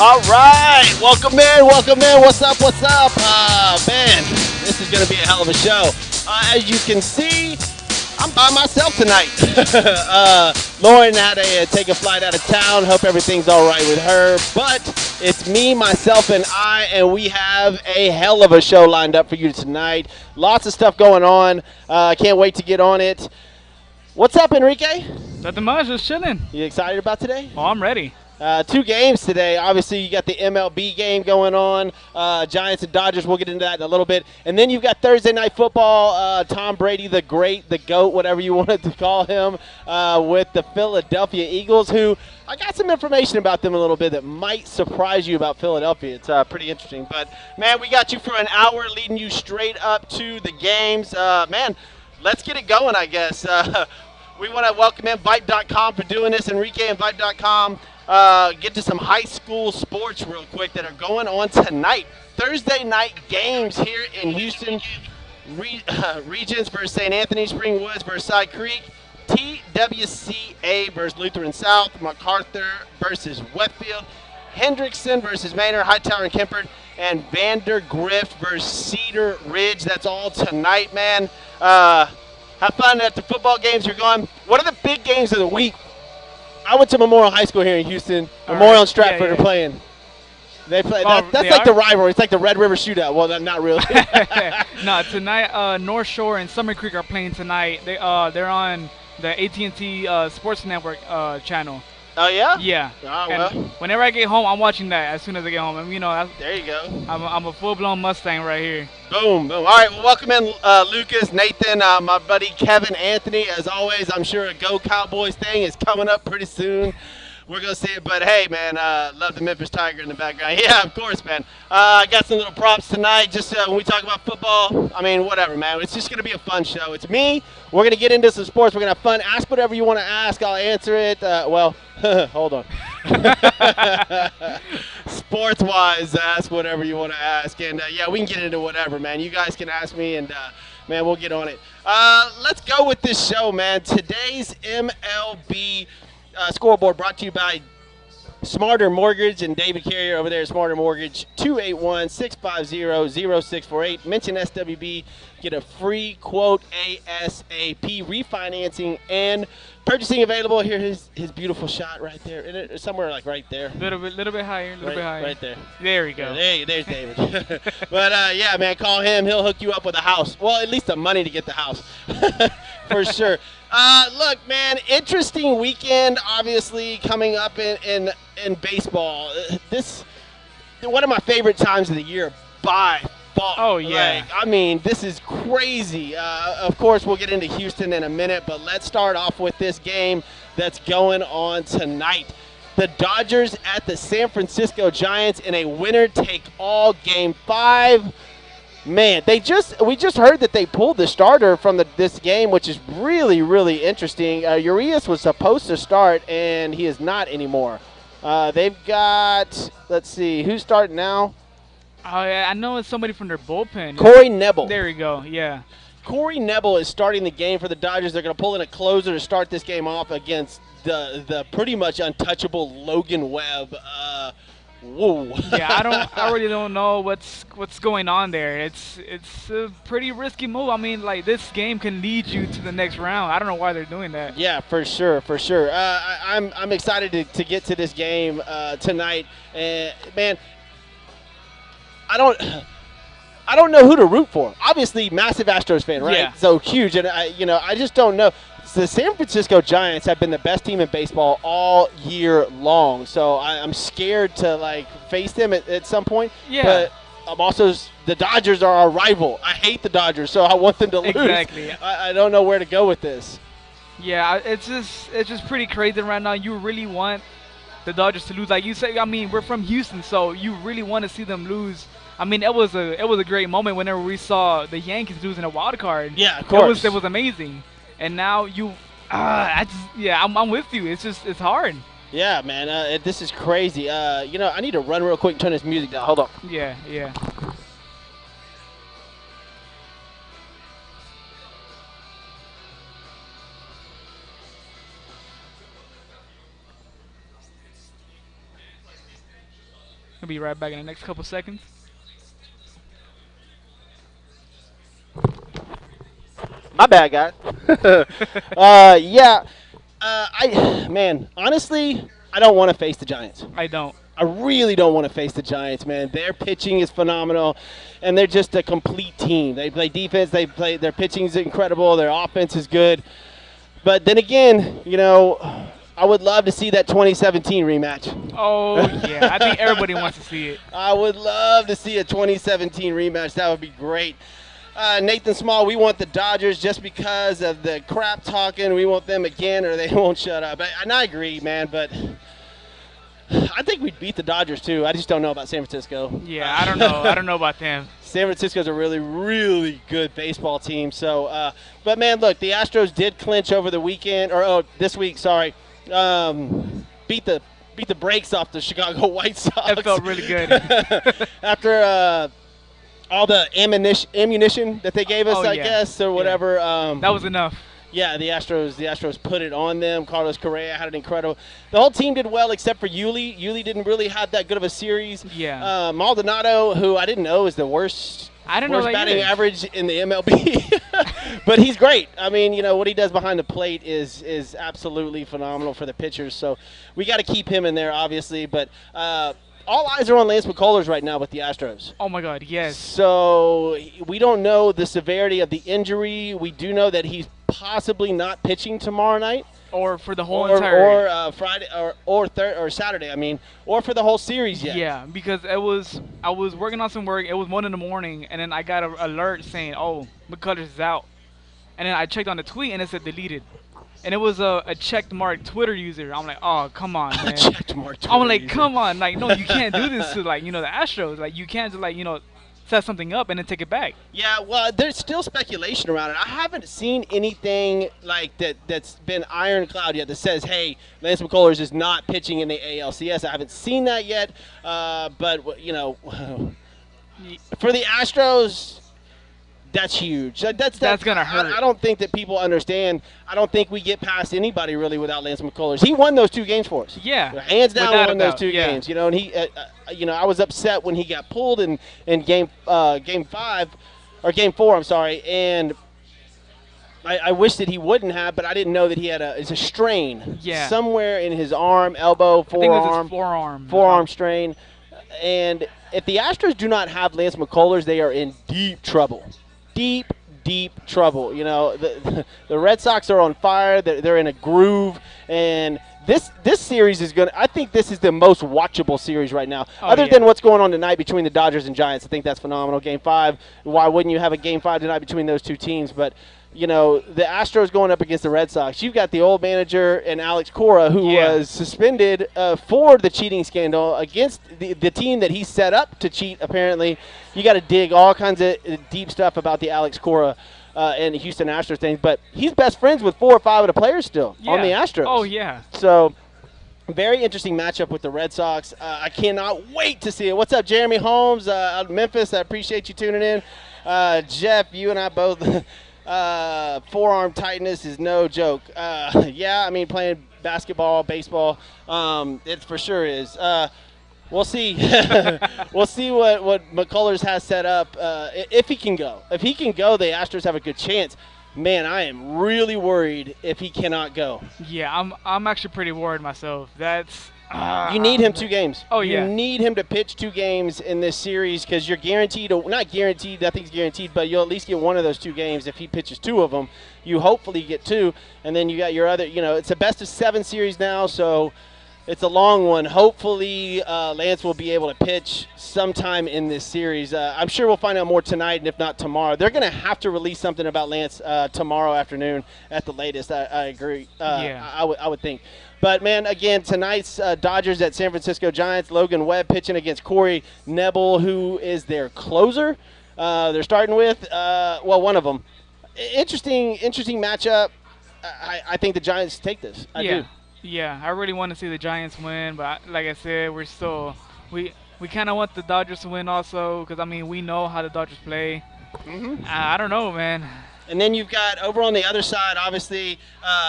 All right, welcome in, welcome in. What's up, what's up? Man, this is going to be a hell of a show. As you can see, I'm by myself tonight. Lauren had to take a flight out of town. Hope everything's all right with her. But it's me, myself, and I, and we have a hell of a show lined up for you tonight. Lots of stuff going on. Can't wait to get on it. What's up, Enrique? Nothing much, just chilling. You excited about today? Oh, I'm ready. Two games today. Obviously, you got the MLB game going on. Giants and Dodgers. We'll get into that in a little bit. And then you've got Thursday Night Football. Tom Brady, the great, the GOAT, whatever you wanted to call him, with the Philadelphia Eagles, who I got some information about them a little bit that might surprise you about Philadelphia. It's pretty interesting. But, man, we got you for an hour leading you straight up to the games. Man, let's get it going, I guess. We want to welcome in VYPE.com for doing this. Enrique and VYPE.com. Get to some high school sports real quick that are going on tonight. Thursday night games here in Houston. Regents versus St. Anthony, Springwoods versus Side Creek. TWCA versus Lutheran South. MacArthur versus Westfield. Hendrickson versus Manor, Hightower and Kemper. And Vandergrift versus Cedar Ridge. That's all tonight, man. Have fun at the football games you're going. What are the big games of the week? I went to Memorial High School here in Houston. Memorial and Stratford are playing. They play. That's like the rivalry. It's like the Red River Shootout. Well, not really. No, tonight North Shore and Summer Creek are playing tonight. They're on the AT&T Sports Network channel. Oh yeah. Yeah. Oh well. Whenever I get home, I'm watching that as soon as I get home. And, there you go. I'm a full-blown Mustang right here. Boom, boom. All right, well, welcome in Lucas, Nathan, my buddy Kevin, Anthony. As always, I'm sure a Go Cowboys thing is coming up pretty soon. We're going to see it. But, hey, man, love the Memphis Tiger in the background. Yeah, of course, man. I got some little props tonight just when we talk about football. I mean, whatever, man. It's just going to be a fun show. It's me. We're going to get into some sports. We're going to have fun. Ask whatever you want to ask. I'll answer it. Well, hold on. Sports-wise, ask whatever you want to ask. And, yeah, we can get into whatever, man. You guys can ask me, and, man, we'll get on it. Let's go with this show, man. Today's MLB scoreboard brought to you by Smarter Mortgage and David Carrier over there at Smarter Mortgage, 281-650-0648. Mention SWB, get a free quote ASAP. Refinancing and purchasing available. Here, his beautiful shot right there. Somewhere like right there. Little bit higher, bit higher. Right there. There we go. There's David. But, yeah, man, call him. He'll hook you up with a house. Well, at least the money to get the house. For sure. Look, man, interesting weekend, obviously, coming up in baseball. This one of my favorite times of the year by far. Oh, yeah. I mean, this is crazy. Of course, we'll get into Houston in a minute, but let's start off with this game that's going on tonight. The Dodgers at the San Francisco Giants in a winner-take-all Game 5. Man, we just heard that they pulled the starter from this game, which is really, really interesting. Urias was supposed to start, and he is not anymore. They've got, let's see, who's starting now? Oh, yeah, I know it's somebody from their bullpen. Corey Neville. There we go, yeah. Corey Neville is starting the game for the Dodgers. They're going to pull in a closer to start this game off against the pretty much untouchable Logan Webb. Whoa. Yeah, I really don't know what's going on there. It's a pretty risky move. I mean, like, this game can lead you to the next round. I don't know why they're doing that. Yeah, for sure. I'm excited to get to this game tonight. Man, I don't know who to root for. Obviously, massive Astros fan, right? Yeah. So huge, and I just don't know. The San Francisco Giants have been the best team in baseball all year long, so I'm scared to face them at some point. Yeah. But I'm also the Dodgers are our rival. I hate the Dodgers, so I want them to lose. Exactly. I don't know where to go with this. Yeah, it's just pretty crazy right now. You really want the Dodgers to lose, like you say. I mean, we're from Houston, so you really want to see them lose. I mean, it was a great moment whenever we saw the Yankees losing a wild card. Yeah, of course. It was amazing. And now I'm with you. It's hard. Yeah, man, this is crazy. I need to run real quick and turn this music down. Hold on. Yeah. I'll be right back in the next couple seconds. My bad, guys. Yeah. Honestly, I don't want to face the Giants. I don't. I really don't want to face the Giants, man. Their pitching is phenomenal, and they're just a complete team. They play defense. Their pitching is incredible. Their offense is good. But then again, I would love to see that 2017 rematch. Oh yeah, I think everybody wants to see it. I would love to see a 2017 rematch. That would be great. Nathan Small, we want the Dodgers just because of the crap talking. We want them again, or they won't shut up. And I agree, man, but I think we'd beat the Dodgers too. I just don't know about San Francisco. Yeah, I don't know. I don't know about them. San Francisco's a really, really good baseball team. So, but man, look, the Astros did clinch over the weekend, this week. Sorry, beat the brakes off the Chicago White Sox. It felt really good. After all the ammunition that they gave us, I guess, or whatever. That was enough. Yeah, the Astros put it on them. Carlos Correa had an incredible. The whole team did well except for Yuli. Yuli didn't really have that good of a series. Yeah. Maldonado, who I didn't know is the worst. I didn't know that batting either. average in the MLB, but he's great. I mean, what he does behind the plate is absolutely phenomenal for the pitchers. So we got to keep him in there, obviously. But all eyes are on Lance McCullers right now with the Astros. Oh my God, yes. So we don't know the severity of the injury. We do know that he's possibly not pitching tomorrow night, or for the whole entire, or Friday, or Saturday. I mean, or for the whole series yet. Yeah, because I was working on some work. It was 1 in the morning, and then I got an alert saying, "Oh, McCullers is out," and then I checked on the tweet, and it said deleted. And it was a checked mark Twitter user. I'm like, oh, come on, man. Checked mark Twitter I'm like, user. come on. Like, no, you can't do this to, the Astros. Like, you can't just, set something up and then take it back. Yeah, well, there's still speculation around it. I haven't seen anything like that's been ironclad yet that says, hey, Lance McCullers is not pitching in the ALCS. I haven't seen that yet. But, for the Astros, that's huge. That's going to hurt. I don't think that people understand. I don't think we get past anybody really without Lance McCullers. He won those 2 games for us. Yeah. Hands down Without won a those doubt. 2 games. And he, I was upset when he got pulled in game 5 or game 4, I'm sorry. And I wish that he wouldn't have, but I didn't know that he had a strain somewhere in his arm, elbow, forearm. I think it was his forearm strain. And if the Astros do not have Lance McCullers, they are in deep trouble. Deep trouble. The Red Sox are on fire. They're in a groove, and this series is I think this is the most watchable series right now. Other than what's going on tonight between the Dodgers and Giants, I think that's phenomenal. Game 5. Why wouldn't you have a Game 5 tonight between those 2 teams? But the Astros going up against the Red Sox. You've got the old manager and Alex Cora, who was suspended for the cheating scandal against the team that he set up to cheat, apparently. You got to dig all kinds of deep stuff about the Alex Cora and the Houston Astros things. But he's best friends with 4 or 5 of the players still on the Astros. Oh, yeah. So very interesting matchup with the Red Sox. I cannot wait to see it. What's up, Jeremy Holmes out of Memphis? I appreciate you tuning in. Jeff, you and I both – forearm tightness is no joke. Playing basketball, baseball, it for sure is. We'll see. We'll see what McCullers has set up if he can go. If he can go, the Astros have a good chance. Man, I am really worried if he cannot go. Yeah, I'm actually pretty worried myself. That's you need him 2 games. Oh, yeah. You need him to pitch 2 games in this series because you're guaranteed, not guaranteed, nothing's guaranteed, but you'll at least get one of those 2 games. If he pitches 2 of them, you hopefully get 2. And then you got your other, it's a best of 7 series now, so it's a long one. Hopefully, Lance will be able to pitch sometime in this series. I'm sure we'll find out more tonight, and if not tomorrow. They're going to have to release something about Lance tomorrow afternoon at the latest. I agree. I would think. But, man, again, tonight's Dodgers at San Francisco Giants. Logan Webb pitching against Corey Neville, who is their closer. They're starting with, one of them. Interesting matchup. I think the Giants take this. I do. Yeah, I really want to see the Giants win, but like I said, we kind of want the Dodgers to win also because, we know how the Dodgers play. Mm-hmm. I don't know, man. And then you've got over on the other side, obviously,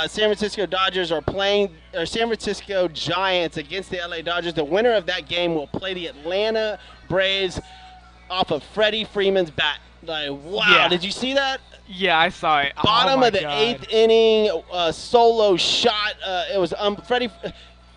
San Francisco Dodgers are playing, or San Francisco Giants against the LA Dodgers. The winner of that game will play the Atlanta Braves off of Freddie Freeman's bat. Like, wow, Yeah. did you see that? Yeah, I saw it. Bottom oh my of the God. 8th inning, solo shot. It was Freddie.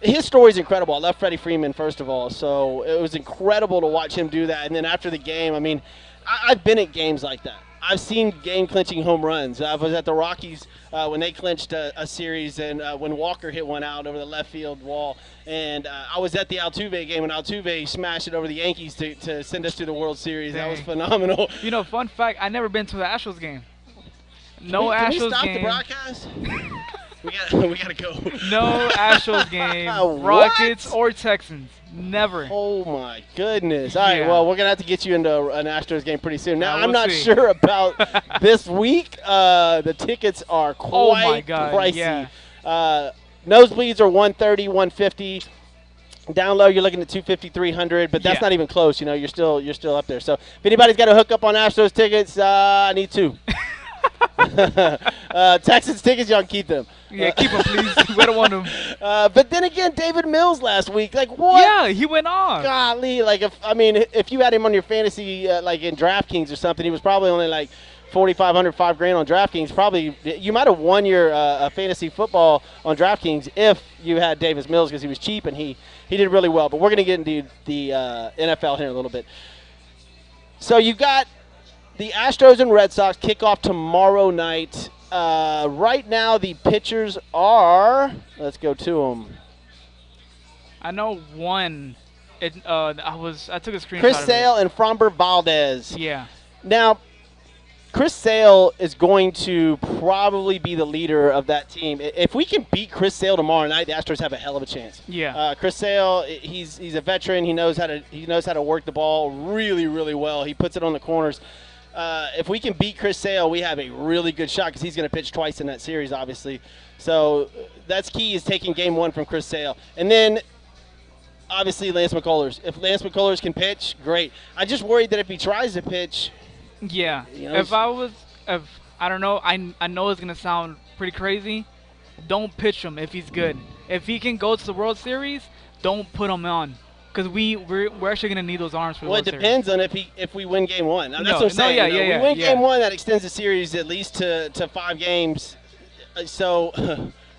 His story's incredible. I love Freddie Freeman, first of all. So it was incredible to watch him do that. And then after the game, I mean, I've been at games like that. I've seen game-clinching home runs. I was at the Rockies when they clinched a series, and when Walker hit one out over the left field wall. And I was at the Altuve game when Altuve smashed it over the Yankees to send us to the World Series. That was Dang. phenomenal. You know, fun fact, I never been to the Astros game. No Can Astros we stop game. the broadcast? we gotta go. No Astros game. What? Rockets or Texans. Never. Oh my goodness! All right, Yeah. well, we're gonna have to get you into an Astros game pretty soon. Now, Yeah, I'm we'll not see. sure about this week. The tickets are quite Oh my God, pricey. yeah. Nosebleeds are 130, 150. Down low, you're looking at 250, 300, but that's Yeah. not even close. You know, you're still up there. So if anybody's got to hook up on Astros tickets, I need two. Texans tickets, y'all can keep them. Yeah, keep them, please. We don't want them. But then again, David Mills last week, like what? Yeah, he went off. Golly, like if you had him on your fantasy like in DraftKings or something, he was probably only like 4,500, $5,000 on DraftKings. Probably you might have won your fantasy football on DraftKings if you had Davis Mills because he was cheap and he did really well. But we're gonna get into the NFL here in a little bit. So you got the Astros and Red Sox kick off tomorrow night. Right now, the pitchers are. Let's go to them. I know one. I took a screenshot. Chris of it. Sale and Framber Valdez. Yeah. Now, Chris Sale is going to probably be the leader of that team. If we can beat Chris Sale tomorrow night, the Astros have a hell of a chance. Yeah. Chris Sale, he's a veteran. He knows how to work the ball really, really well. He puts it on the corners. If we can beat Chris Sale, we have a really good shot because he's going to pitch twice in that series, obviously. So that's key, is taking game one from Chris Sale. And then, obviously, Lance McCullers. If Lance McCullers can pitch, great. I just worried that if he tries to pitch, Yeah. You know, If I don't know, I know it's gonna sound pretty crazy. Don't pitch him if he's good. If he can go to the World Series, don't put him on. Because we're actually gonna need those arms for the well, it World Series. depends on if we win game one. Now, that's No, what I'm saying. yeah, you know, yeah, we win yeah. game one, that extends the series at least to 5 games. So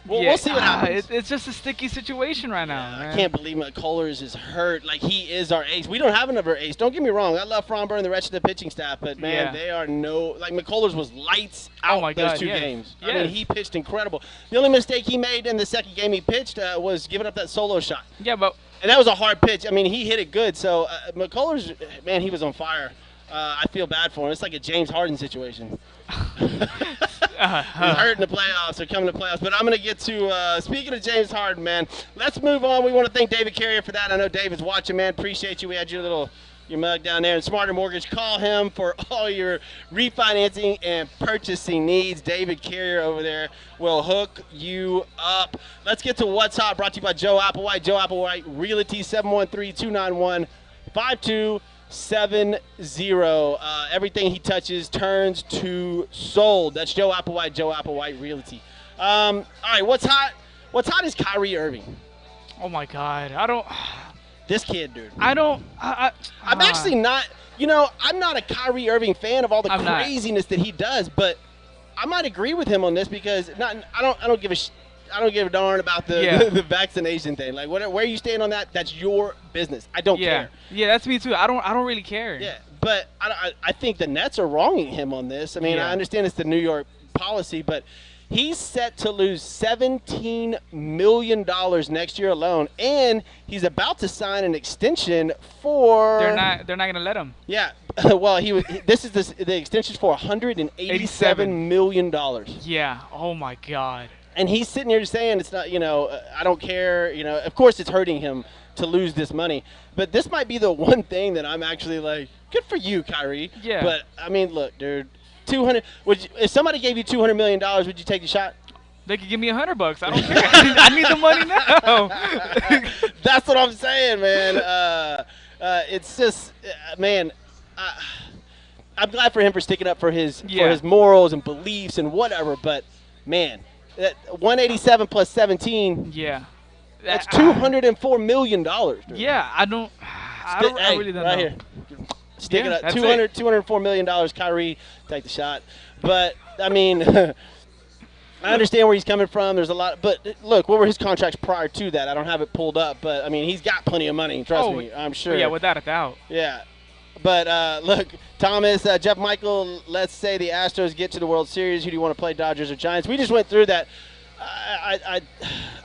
we'll see what happens. It's just a sticky situation right now. I man. can't believe McCullers is hurt. Like, he is our ace. We don't have another ace. Don't get me wrong. I love Fromber and the rest of the pitching staff, but, man, Yeah. they are McCullers was lights out Oh my those God, 2 yes. games. I Yes. mean, he pitched incredible. The only mistake he made in the second game he pitched was giving up that solo shot. Yeah, but And that was a hard pitch. I mean, he hit it good. So, McCullers, man, he was on fire. I feel bad for him. It's like a James Harden situation. He's hurt in the playoffs or coming to playoffs. But I'm going to get to, speaking of James Harden, man, let's move on. We want to thank David Carrier for that. I know David's watching, man. Appreciate you. We had your mug down there. And Smarter Mortgage, call him for all your refinancing and purchasing needs. David Carrier over there will hook you up. Let's get to What's Hot, brought to you by Joe Applewhite. Joe Applewhite Realty, 713-291-5270. Everything he touches turns to sold. That's Joe Applewhite, Joe Applewhite Realty. All right, what's hot? What's hot is Kyrie Irving. oh my God, This kid, dude. I'm actually not, I'm not a Kyrie Irving fan of all the I'm not. craziness that he does, but I might agree with him on this because I don't give a darn about the Yeah. the vaccination thing. Like, where you stand on that, that's your business. I don't Yeah. care. Yeah, that's me too. I don't really care. Yeah, but I think the Nets are wronging him on this. I mean, Yeah. I understand it's the New York policy, but he's set to lose $17 million next year alone, and he's about to sign an extension for. They're not gonna let him. Yeah, well, this is the extension's for $187 million. Yeah. Oh my God. And he's sitting here saying it's not, I don't care. Of course it's hurting him to lose this money. But this might be the one thing that I'm actually like, good for you, Kyrie. Yeah. But, I mean, look, dude, if somebody gave you $200 million, would you take the shot? They could give me $100. I don't care. I need the money now. That's what I'm saying, man. It's just, man, I'm glad for him for sticking up for his morals and beliefs and whatever. But man, that 187 plus 17. Yeah. That's $204 million. Dude. Yeah, I really don't know. Here. Stick it up. $204 million. Kyrie, take the shot. But, I mean, I understand where he's coming from. There's a lot. But, look, what were his contracts prior to that? I don't have it pulled up. But, I mean, he's got plenty of money. Trust me. I'm sure. Yeah, without a doubt. Yeah. But, look, Thomas, Jeff Michael, let's say the Astros get to the World Series. Who do you want to play, Dodgers or Giants? We just went through that.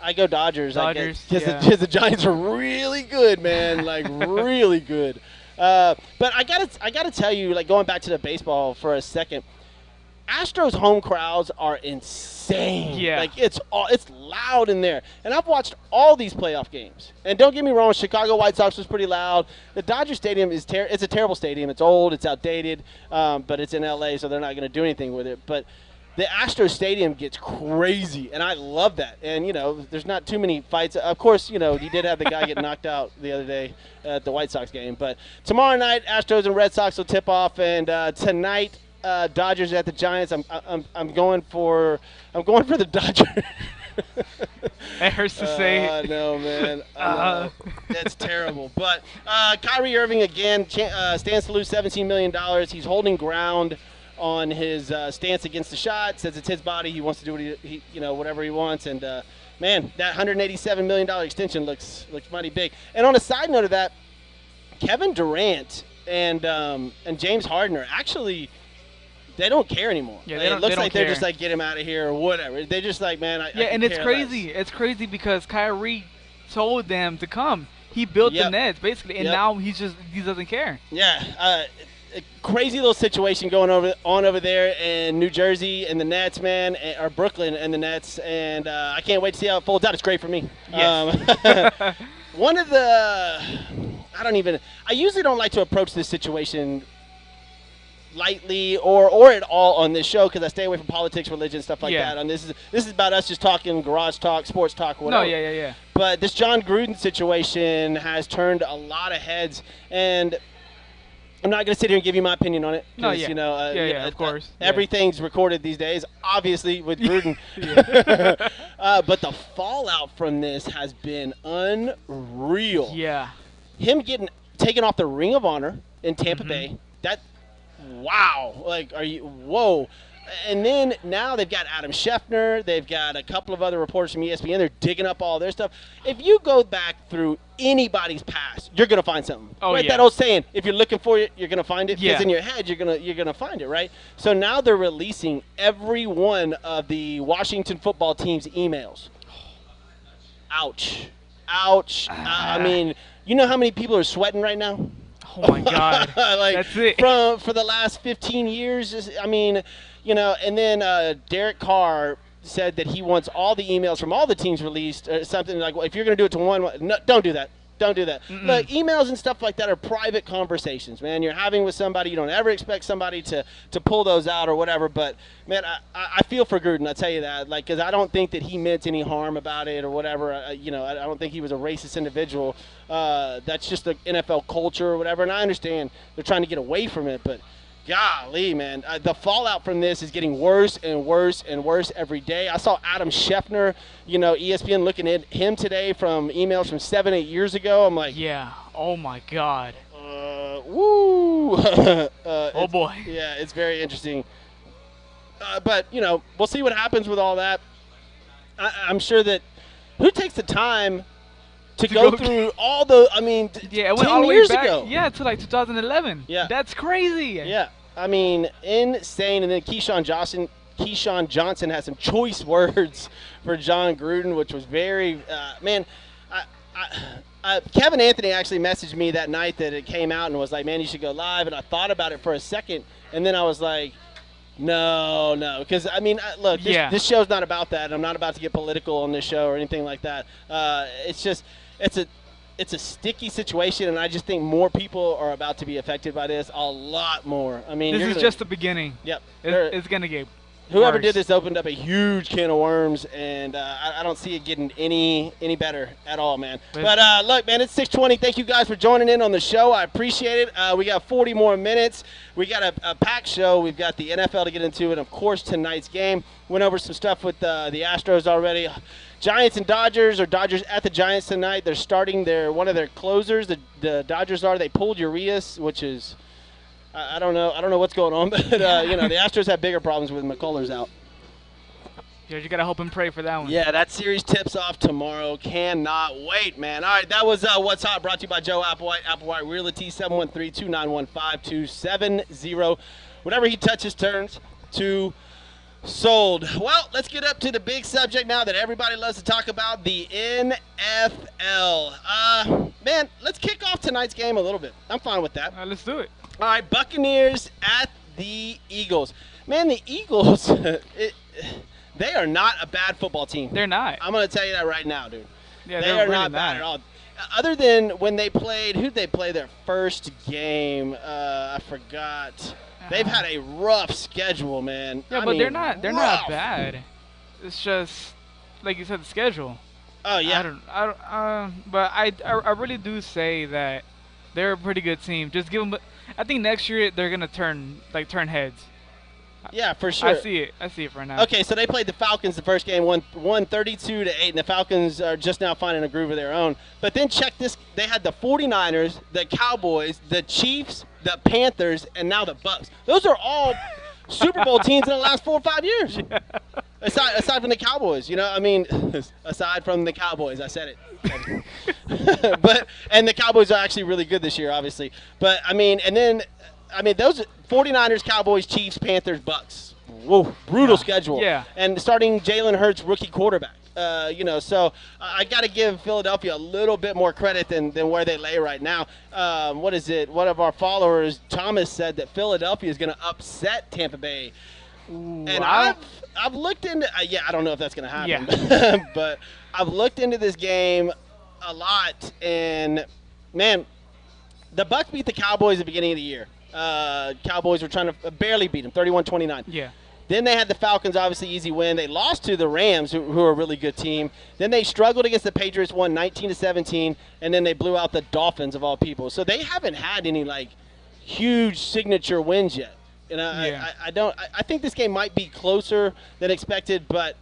I go Dodgers. Because the Giants are really good, man. Like, really good. But I gotta tell you, like, going back to the baseball for a second, Astros home crowds are insane. Yeah. Like, it's loud in there. And I've watched all these playoff games. And don't get me wrong, Chicago White Sox was pretty loud. The Dodger Stadium it's a terrible stadium. It's old. It's outdated. But it's in L.A., so they're not going to do anything with it. But the Astros Stadium gets crazy, and I love that. And, you know, there's not too many fights. Of course, you know, you did have the guy get knocked out the other day at the White Sox game. But tomorrow night, Astros and Red Sox will tip off. And tonight, Dodgers at the Giants. I'm going for the Dodgers. It hurts to say. I know, man. That's terrible. But Kyrie Irving, again, stands to lose $17 million. He's holding ground on his stance against the shot. Says it's his body. He wants to do what he whatever he wants. And man, that $187 million extension looks mighty big. And on a side note of that, Kevin Durant and James Harden are actually, they don't care anymore. Yeah, it looks like they're just like, get him out of here or whatever. They're just like, man, I and it's crazy. Less. It's crazy because Kyrie told them to come. He built the Nets basically, and now he doesn't care. Yeah. A crazy little situation going on over there in New Jersey and the Nets, man, or Brooklyn and the Nets, and I can't wait to see how it folds out. It's great for me. Yes. One of the, I usually don't like to approach this situation lightly or at all on this show because I stay away from politics, religion, stuff like that. And this is about us just talking garage talk, sports talk, whatever. No, yeah. But this John Gruden situation has turned a lot of heads, and I'm not going to sit here and give you my opinion on it. No, you know, of course. Everything's recorded these days, obviously, with Gruden. But the fallout from this has been unreal. Yeah. Him getting taken off the Ring of Honor in Tampa Bay, wow. Like, whoa. And then now they've got Adam Schefter. They've got a couple of other reporters from ESPN. They're digging up all their stuff. If you go back through anybody's past, you're going to find something. Oh, right? yeah. That old saying, if you're looking for it, you're going to find it. Yeah. Because in your head, you're gonna find it, right? So now they're releasing every one of the Washington football team's emails. Ouch. I mean, you know how many people are sweating right now? Oh, my God. That's it. For the last 15 years, I mean, you know, and then Derek Carr said that he wants all the emails from all the teams released, or something like, well, if you're going to do it to one, no, don't do that. Don't do that. Look, emails and stuff like that are private conversations, man. You're having with somebody. You don't ever expect somebody to pull those out or whatever. But, man, I feel for Gruden, I'll tell you that. Like, because I don't think that he meant any harm about it or whatever. You know, I don't think he was a racist individual. That's just the NFL culture or whatever. And I understand they're trying to get away from it. But, golly, man, the fallout from this is getting worse and worse and worse every day. I saw Adam Schefter, you know, ESPN looking at him today from emails from 7-8 years ago. I'm like, yeah, oh my God. Woo. Oh boy. Yeah, it's very interesting. But you know, we'll see what happens with all that. I'm sure that who takes the time to go through all the, I mean, it went 10 all the way years back, ago. Yeah, to like 2011. Yeah. That's crazy. Yeah. I mean, insane. And then Keyshawn Johnson has some choice words for John Gruden, which was very, man, Kevin Anthony actually messaged me that night that it came out and was like, man, you should go live. And I thought about it for a second, and then I was like, no, because, I mean, look, this show's not about that. I'm not about to get political on this show or anything like that. It's just, it's a sticky situation, and I just think more people are about to be affected by this, a lot more. I mean, this is just the beginning. Yep. It's going to get Whoever Worse. did this opened up a huge can of worms, and I don't see it getting any better at all, man. But look, man, it's 6:20. Thank you guys for joining in on the show. I appreciate it. We got 40 more minutes. We got a packed show. We've got the NFL to get into, and of course tonight's game. Went over some stuff with the Astros already. Giants and Dodgers, or Dodgers at the Giants tonight. They're starting one of their closers. The Dodgers they pulled Urias, which is. I don't know what's going on, but the Astros have bigger problems with McCullers out. Yeah, you gotta hope and pray for that one. Yeah, that series tips off tomorrow. Cannot wait, man. All right, that was What's Hot, brought to you by Joe Applewhite, Applewhite Realty, 713-291-5270. Whatever he touches turns to sold. Well, let's get up to the big subject now that everybody loves to talk about, the NFL. Man, let's kick off tonight's game a little bit. I'm fine with that. Let's do it. All right, Buccaneers at the Eagles. Man, the Eagles, they are not a bad football team. They're not. I'm going to tell you that right now, dude. Yeah, they are really not bad at all. Other than when they played, who'd they play their first game? I forgot. They've had a rough schedule, man. Yeah, but they're not bad. It's just, like you said, the schedule. Oh, yeah. But I really do say that they're a pretty good team. Just give them. I think next year they're gonna turn heads. Yeah, for sure. I see it for now. Okay, so they played the Falcons the first game, won 32-8, and the Falcons are just now finding a groove of their own. But then check this: they had the 49ers, the Cowboys, the Chiefs, the Panthers, and now the Bucks. Those are all Super Bowl teams in the last 4 or 5 years. Yeah. Aside from the Cowboys, aside from the Cowboys, I said it. And the Cowboys are actually really good this year, obviously. But those 49ers, Cowboys, Chiefs, Panthers, Bucks. Whoa, brutal schedule. Yeah. And starting Jalen Hurts, rookie quarterback. So I got to give Philadelphia a little bit more credit than where they lay right now. What is it? One of our followers, Thomas, said that Philadelphia is going to upset Tampa Bay. Ooh, and I've looked into I don't know if that's going to happen. Yeah. But I've looked into this game a lot, and man, the Bucs beat the Cowboys at the beginning of the year. Cowboys were trying to barely beat them, 31-29. Yeah. Then they had the Falcons, obviously easy win. They lost to the Rams, who are a really good team. Then they struggled against the Patriots, won 19-17, and then they blew out the Dolphins of all people. So they haven't had any huge signature wins yet. And I think this game might be closer than expected, but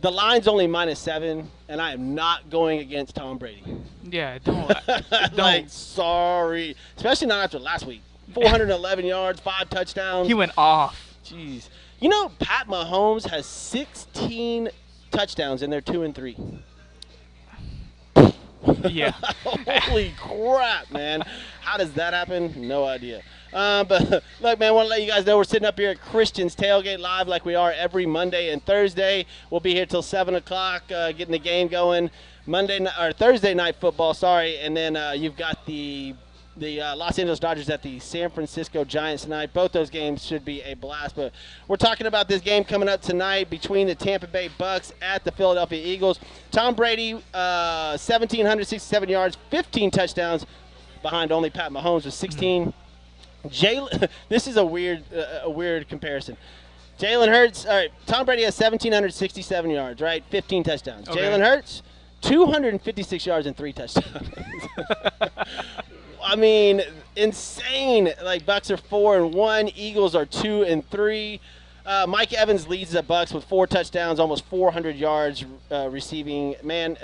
the line's only -7, and I am not going against Tom Brady. Yeah, don't. Sorry, especially not after last week. 411 yards, 5 touchdowns. He went off. Jeez. Pat Mahomes has 16 touchdowns, and they're 2-3. Yeah. Holy crap, man. How does that happen? No idea. But look, man, I want to let you guys know we're sitting up here at Christian's Tailgate live like we are every Monday and Thursday. We'll be here till 7 o'clock getting the game going. Thursday night football, and then you've got the Los Angeles Dodgers at the San Francisco Giants tonight. Both those games should be a blast. But we're talking about this game coming up tonight between the Tampa Bay Bucks at the Philadelphia Eagles. Tom Brady, 1,767 yards, 15 touchdowns, behind only Pat Mahomes with 16. This is a weird comparison. Jalen Hurts, all right, Tom Brady has 1,767 yards, right? 15 touchdowns. Okay. Jalen Hurts, 256 yards and 3 touchdowns. I mean, insane. Bucks are 4-1, Eagles are 2-3. Mike Evans leads the Bucks with 4 touchdowns, almost 400 yards receiving. Man,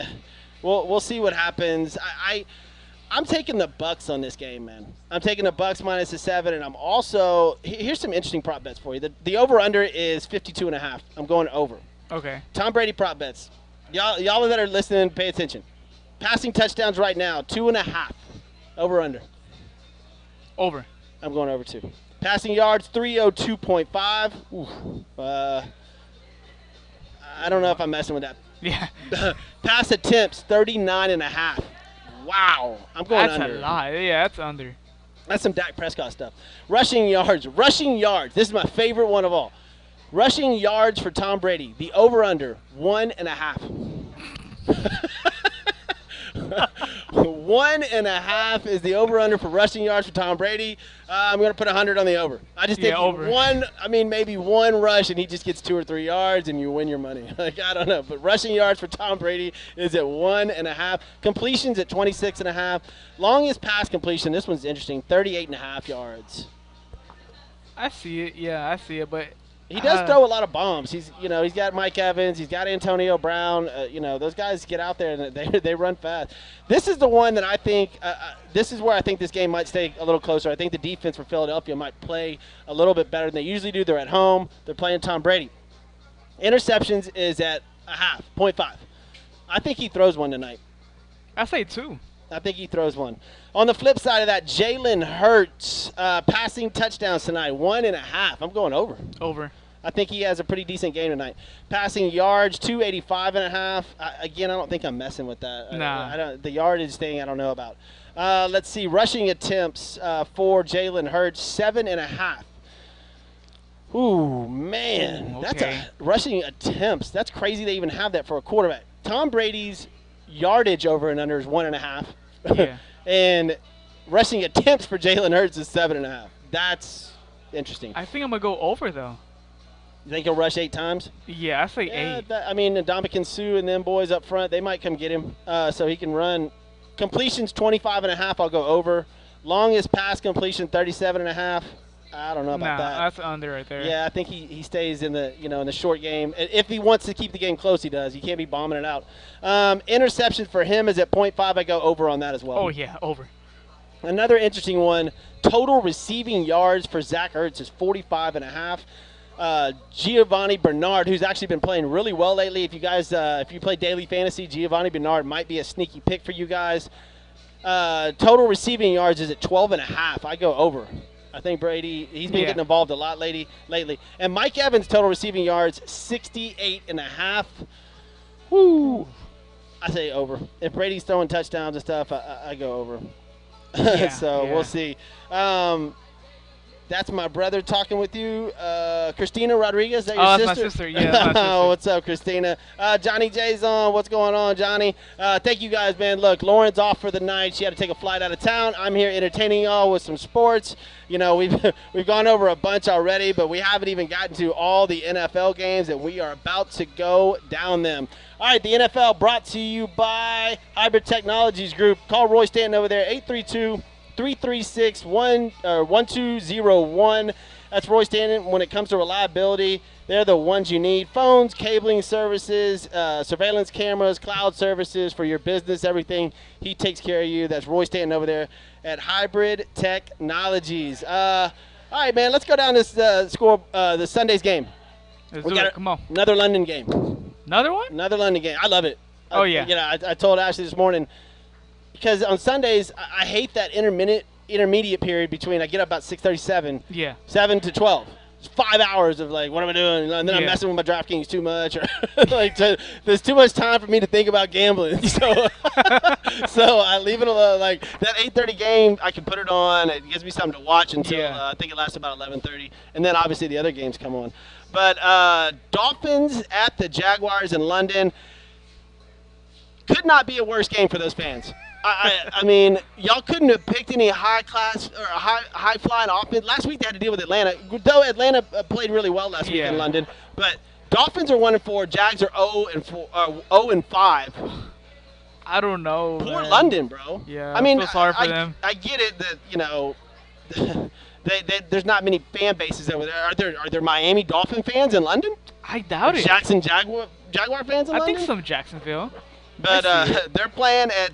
we'll see what happens. I'm taking the Bucks on this game, man. I'm taking the Bucks -7, and I'm also here's some interesting prop bets for you. The over/under is 52.5. I'm going over. Okay. Tom Brady prop bets. Y'all that are listening, pay attention. Passing touchdowns right now, 2.5. Over/under. Over. I'm going over 2. Passing yards, 302.5. Ooh. I don't know if I'm messing with that. Yeah. Pass attempts, 39.5. Wow. I'm going under. That's a lot. Yeah, that's under. That's some Dak Prescott stuff. Rushing yards. This is my favorite one of all. Rushing yards for Tom Brady. The over/under, 1.5. 1.5 is the over/under for rushing yards for Tom Brady. I'm going to put 100 on the over. I just think over. maybe one rush, and he just gets 2 or 3 yards, and you win your money. Like, I don't know. But rushing yards for Tom Brady is at 1.5. Completions at 26.5. Longest pass completion, this one's interesting, 38.5 yards. I see it. Yeah, I see it. But he does throw a lot of bombs. He's got Mike Evans. He's got Antonio Brown. Those guys get out there and they run fast. This is the one that I think. This is where I think this game might stay a little closer. I think the defense for Philadelphia might play a little bit better than they usually do. They're at home. They're playing Tom Brady. Interceptions is at 0.5. I think he throws one tonight. I say 2. I think he throws one. On the flip side of that, Jalen Hurts passing touchdowns tonight, 1.5. I'm going over. Over. I think he has a pretty decent game tonight. Passing yards, 285.5. Again, I don't think I'm messing with that. Nah. The yardage thing, I don't know about. Let's see. Rushing attempts for Jalen Hurts, 7.5. Ooh, man. Okay. That's rushing attempts. That's crazy they even have that for a quarterback. Tom Brady's yardage over and under is 1.5. Yeah. And rushing attempts for Jalen Hurts is 7.5. That's interesting. I think I'm going to go over, though. You think he'll rush 8 times? Yeah, I say 8. Ndamukong Suh and them boys up front, they might come get him so he can run. Completions 25.5. I'll go over. Longest pass completion 37.5. I don't know about that. That's under right there. Yeah, I think he stays in the short game. If he wants to keep the game close, he does. He can't be bombing it out. Interception for him is at 0.5. I go over on that as well. Oh yeah, over. Another interesting one. Total receiving yards for Zach Ertz is 45.5. Giovanni Bernard, who's actually been playing really well lately. If you guys, if you play daily fantasy, Giovanni Bernard might be a sneaky pick for you guys. Total receiving yards is at 12.5. I go over. I think Brady, he's been getting involved a lot lately. And Mike Evans' total receiving yards, 68.5. Woo! I say over. If Brady's throwing touchdowns and stuff, I go over. We'll see. That's my brother talking with you. Christina Rodriguez, is that your sister? That's my sister, yeah. My sister. What's up, Christina? Johnny J's on. What's going on, Johnny? Thank you guys, man. Look, Lauren's off for the night. She had to take a flight out of town. I'm here entertaining y'all with some sports. We've gone over a bunch already, but we haven't even gotten to all the NFL games, and we are about to go down them. All right, the NFL brought to you by Hybrid Technologies Group. Call Roy Stanton over there, 832-336-1201. That's Roy Stanton. When it comes to reliability, they're the ones you need. Phones, cabling services, surveillance cameras, cloud services for your business, everything. He takes care of you. That's Roy Stanton over there at Hybrid Technologies. All right, man, let's go down this the Sunday's game. Come on. Another London game. Another one? Another London game. I love it. Oh, yeah. I told Ashley this morning, because on Sundays, I hate that intermediate period between I get up about 6:37, 7 to 12. It's 5 hours of like, what am I doing? And then I'm messing with my DraftKings too much, or there's too much time for me to think about gambling. So, so I leave it alone. Like that 8:30 game, I can put it on. It gives me something to watch until I think it lasts about 11:30, and then obviously the other games come on. But Dolphins at the Jaguars in London could not be a worse game for those fans. I mean, y'all couldn't have picked any high-class or high-flying offense. Last week they had to deal with Atlanta, though Atlanta played really well last week in London. But Dolphins are 1-4, Jags are 0-5. I don't know. Poor London, bro. Yeah, I mean, I feel sorry for them. I get it that there's not many fan bases over there. Are there Miami Dolphin fans in London? I doubt it. Jackson Jaguar fans in London? I think some Jacksonville. But they're playing at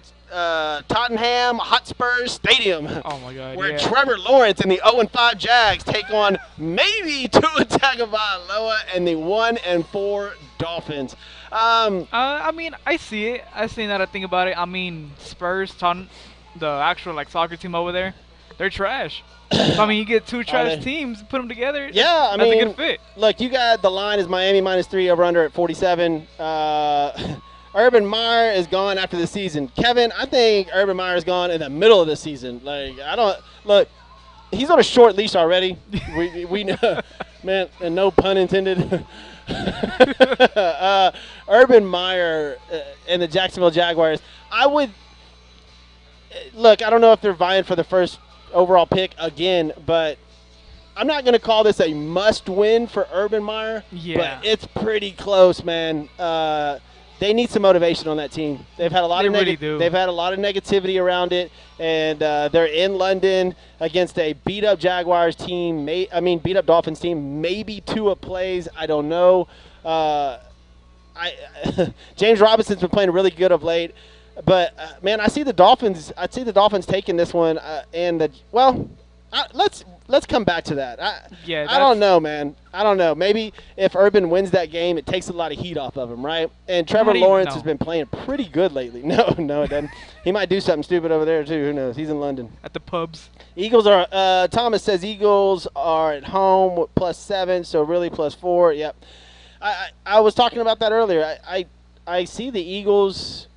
Tottenham Hotspur Stadium. Oh my God! Where Trevor Lawrence and the 0-5 Jags take on maybe Tua Tagovailoa and the 1-4 Dolphins. I mean, I see it. I see that. I think about it. I mean, Spurs, the actual soccer team over there, they're trash. So, I mean, you get two trash teams, put them together. Yeah, that's a good fit. Look, you got the line is Miami -3 over under at 47. Urban Meyer is gone after the season. Kevin, I think Urban Meyer is gone in the middle of the season. He's on a short leash already. we know, man, and no pun intended. Urban Meyer and the Jacksonville Jaguars. look, I don't know if they're vying for the first overall pick again, but I'm not going to call this a must-win for Urban Meyer, Yeah. but it's pretty close, man. They need some motivation on that team. They've had a lot They of really do. They've had a lot of negativity around it, and they're in London against a beat-up Jaguars team. Beat-up Dolphins team. Maybe Tua plays. I don't know. James Robinson's been playing really good of late, but man, I see the Dolphins. I see the Dolphins taking this one, let's come back to that. I don't know, man. I don't know. Maybe if Urban wins that game, it takes a lot of heat off of him, right? And Trevor Lawrence has been playing pretty good lately. No, it doesn't. He might do something stupid over there too. Who knows? He's in London. At the pubs. Eagles are. Thomas says Eagles are at home with +7, so really +4. Yep. I was talking about that earlier. I see the Eagles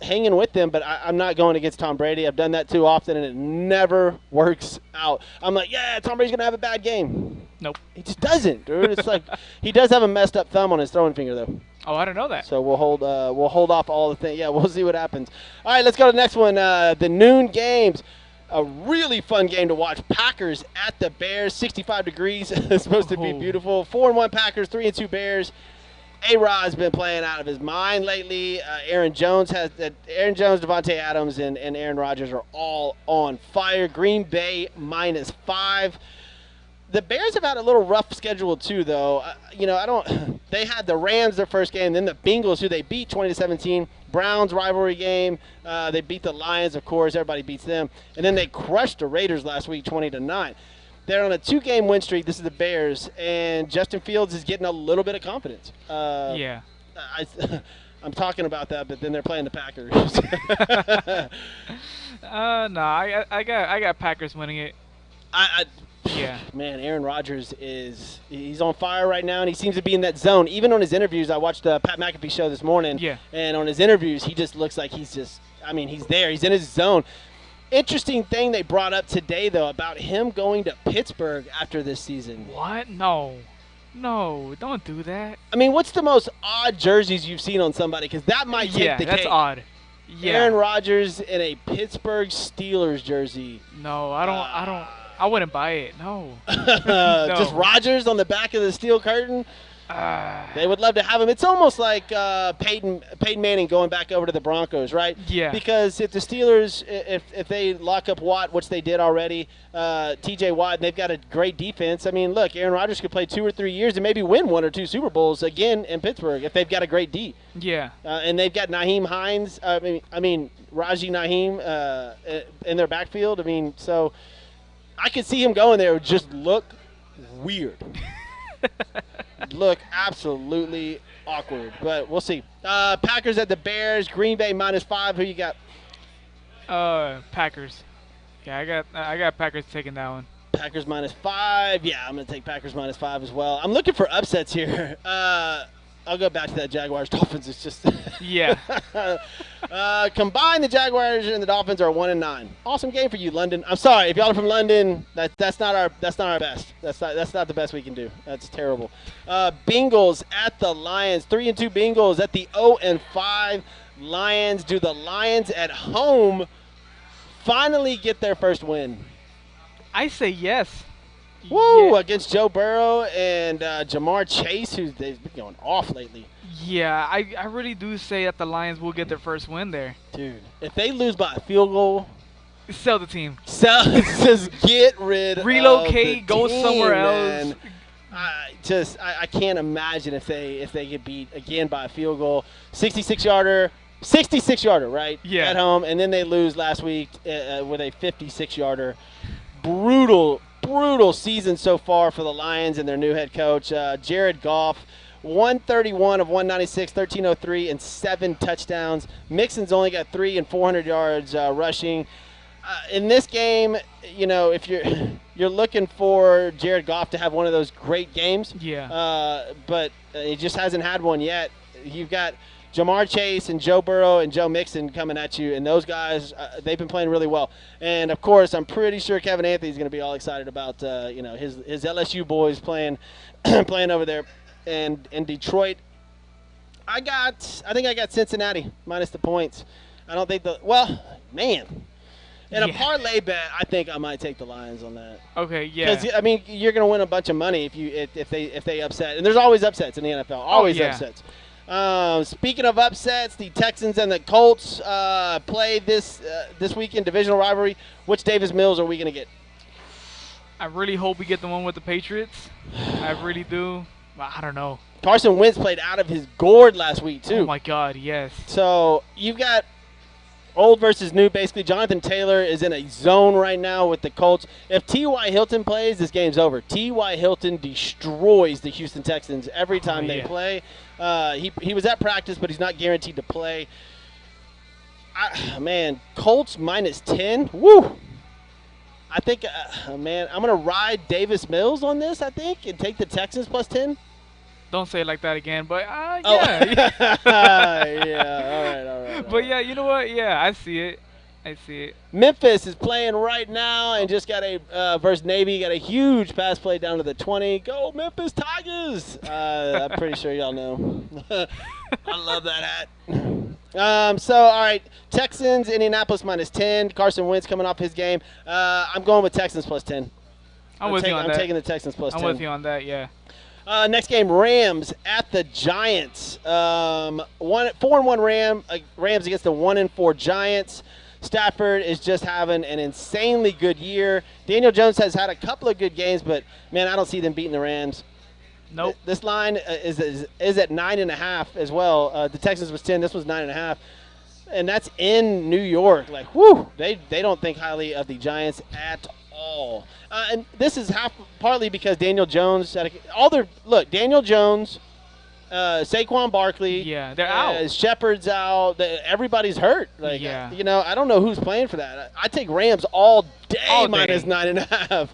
hanging with them, but I'm not going against Tom Brady. I've done that too often, and it never works out. I'm like, yeah, Tom Brady's going to have a bad game. Nope. He just doesn't, dude. It's like he does have a messed up thumb on his throwing finger, though. Oh, I didn't know that. So we'll hold off all the things. Yeah, we'll see what happens. All right, let's go to the next one. The noon games. A really fun game to watch. Packers at the Bears, 65 degrees. It's supposed to be beautiful. 4-1 Packers, 3-2 Bears. A-Rod's been playing out of his mind lately. Aaron Jones, Devontae Adams, and Aaron Rodgers are all on fire. Green Bay -5. The Bears have had a little rough schedule too, though. They had the Rams their first game, then the Bengals, who they beat 20-17. Browns rivalry game. They beat the Lions, of course. Everybody beats them, and then they crushed the Raiders last week, 20-9. They're on a 2-game win streak. This is the Bears, and Justin Fields is getting a little bit of confidence. Yeah. I'm talking about that, but then they're playing the Packers. No, I got Packers winning it. Yeah. Man, Aaron Rodgers he's on fire right now, and he seems to be in that zone. Even on his interviews, I watched the Pat McAfee show this morning. Yeah. And on his interviews, he just looks like he's there. He's in his zone. Interesting thing they brought up today, though, about him going to Pittsburgh after this season. What? No, don't do that. I mean, what's the most odd jerseys you've seen on somebody? Because that might take the cake. Yeah, that's odd. Yeah. Aaron Rodgers in a Pittsburgh Steelers jersey. No, I wouldn't buy it. No. Just Rodgers on the back of the steel curtain. They would love to have him. It's almost like Peyton Manning going back over to the Broncos, right? Yeah. Because if the Steelers, if they lock up Watt, which they did already, T.J. Watt, and they've got a great defense. I mean, look, Aaron Rodgers could play 2 or 3 years and maybe win 1 or 2 Super Bowls again in Pittsburgh if they've got a great D. Yeah. And they've got Raji Naheem in their backfield. I mean, so I could see him going there. It would just look weird. Look absolutely awkward, but we'll see. Packers at the Bears. Green Bay -5. Who you got? Packers. Yeah, I got Packers taking that one. Packers -5. Yeah, I'm gonna take Packers -5 as well. I'm looking for upsets here. I'll go back to that Jaguars Dolphins. It's just yeah. Combined, the Jaguars and the Dolphins are 1-9. Awesome game for you, London. I'm sorry if y'all are from London. That's not our best. That's not the best we can do. That's terrible. Bengals at the Lions. 3-2 Bengals at the 0-5 Lions. Do the Lions at home finally get their first win? I say yes. Woo! Yeah. Against Joe Burrow and Jamar Chase, who's they've been going off lately. Yeah, I really do say that the Lions will get their first win there. Dude, if they lose by a field goal, sell the team. Just get rid relocate, of the go team, somewhere man. else. I can't imagine if they get beat again by a field goal. 66-yarder, right? Yeah. At home, and then they lose last week with a 56-yarder. Brutal season so far for the Lions and their new head coach, Jared Goff. 131 of 196, 1303, and 7 touchdowns. Mixon's only got 3 and 400 yards rushing. In this game, if you're looking for Jared Goff to have one of those great games, but he just hasn't had one yet. You've got Jamar Chase and Joe Burrow and Joe Mixon coming at you, and those guys, they've been playing really well. And, of course, I'm pretty sure Kevin Anthony's going to be all excited about, his LSU boys playing playing over there in Detroit. I think I got Cincinnati minus the points. I don't think In a Yeah. parlay bet, I think I might take the Lions on that. Okay, yeah. Because I mean, you're going to win a bunch of money if they upset, and there's always upsets in the NFL. Always yeah. upsets. Speaking of upsets, the Texans and the Colts play this weekend divisional rivalry. Which Davis Mills are we going to get? I really hope we get the one with the Patriots. I really do. I don't know. Carson Wentz played out of his gourd last week too. Oh my God, yes. So you've got old versus new, basically. Jonathan Taylor is in a zone right now with the Colts. If T.Y. Hilton plays, this game's over. T.Y. Hilton destroys the Houston Texans every time they play. He was at practice, but he's not guaranteed to play. Man, Colts -10. Woo! I think, man, I'm going to ride Davis Mills on this, I think, and take the Texans +10. Don't say it like that again, but yeah. Yeah, all right. But yeah, you know what? Yeah, I see it. Memphis is playing right now and just got a versus Navy, got a huge pass play down to the 20. Go Memphis Tigers! I'm pretty sure y'all know. I love that hat. So, all right, Texans, Indianapolis -10. Carson Wentz coming off his game. I'm going with Texans +10. I'm with you on that. I'm taking the Texans +10. I'm with you on that, yeah. Next game, Rams at the Giants. 4-1 Rams against the 1-4 Giants. Stafford is just having an insanely good year. Daniel Jones has had a couple of good games, but man, I don't see them beating the Rams. Nope. This line is at 9.5 as well. The Texans was 10. This was 9.5, and that's in New York. Like, whoo, they don't think highly of the Giants at all. And this is partly because Daniel Jones Daniel Jones, Saquon Barkley. Yeah, they're out. Shepard's out. Everybody's hurt. Like, yeah. I don't know who's playing for that. I take Rams all day. -9.5.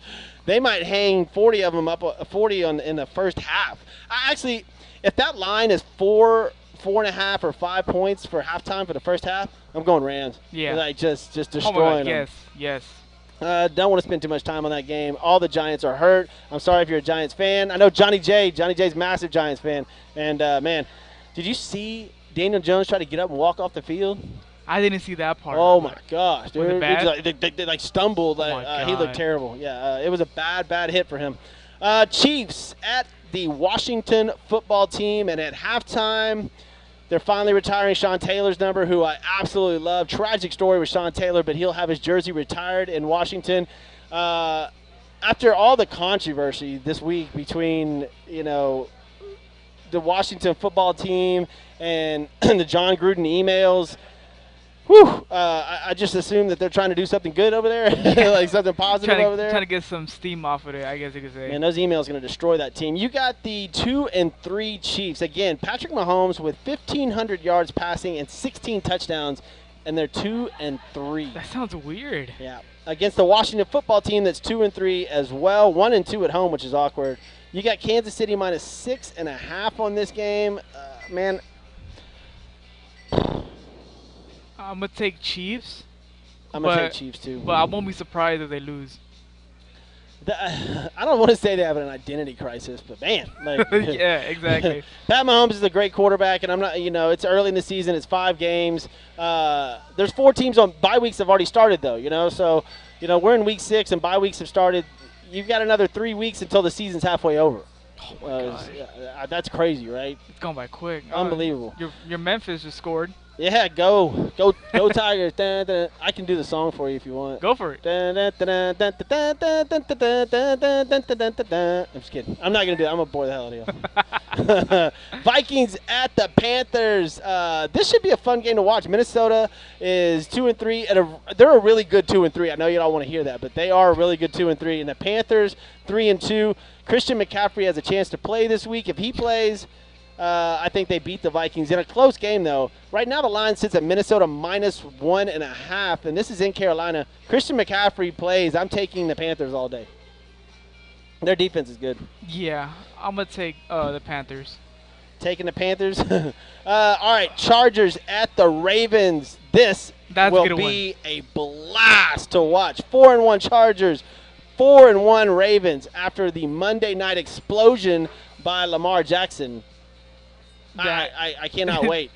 They might hang 40 of them up, 40 in the first half. Actually, if that line is 4.5 or 5 points for halftime for the first half, I'm going Rams. Yeah. Like just destroying them. Yes. Don't want to spend too much time on that game. All the Giants are hurt. I'm sorry if you're a Giants fan. I know Johnny J's a massive Giants fan. And, man, did you see Daniel Jones try to get up and walk off the field? I didn't see that part. Oh, my gosh. Dude. Was it bad? They stumbled. He looked terrible. Yeah, it was a bad hit for him. Chiefs at the Washington football team. And at halftime, they're finally retiring Sean Taylor's number, who I absolutely love. Tragic story with Sean Taylor, but he'll have his jersey retired in Washington. After all the controversy this week between, the Washington football team and the John Gruden emails, I just assume that they're trying to do something good over there, like something positive over there. Trying to get some steam off of it, I guess you could say. Man, those emails are going to destroy that team. You got the 2-3 Chiefs. Again, Patrick Mahomes with 1,500 yards passing and 16 touchdowns, and they're 2-3. That sounds weird. Yeah. Against the Washington football team that's 2-3 as well, 1-2 at home, which is awkward. You got Kansas City -6.5 on this game. Man, I'm going to take Chiefs. I'm going to take Chiefs too. But I won't be surprised if they lose. I don't want to say they have an identity crisis, but man. Yeah, exactly. Pat Mahomes is a great quarterback, and I'm not, it's early in the season. It's 5 games. There's 4 teams on bye weeks have already started, though, so, we're in week 6 and bye weeks have started. You've got another 3 weeks until the season's halfway over. Oh, that's crazy, right? It's going by quick. Unbelievable. Your Memphis just scored. Yeah, go Tigers. Dun, dun. I can do the song for you if you want. Go for it. I'm just kidding. I'm not going to do it. I'm going to bore the hell out of you. Vikings at the Panthers. This should be a fun game to watch. Minnesota is 2-3. They're a really good 2-3. I know you don't want to hear that, but they are a really good 2-3. And the Panthers, 3-2. Christian McCaffrey has a chance to play this week. If he plays, I think they beat the Vikings in a close game, though. Right now, the line sits at Minnesota -1.5, and this is in Carolina. Christian McCaffrey plays. I'm taking the Panthers all day. Their defense is good. Yeah, I'm going to take the Panthers. Taking the Panthers? All right, Chargers at the Ravens. This will be a blast to watch. 4-1 Chargers, 4-1 Ravens after the Monday night explosion by Lamar Jackson. I cannot wait.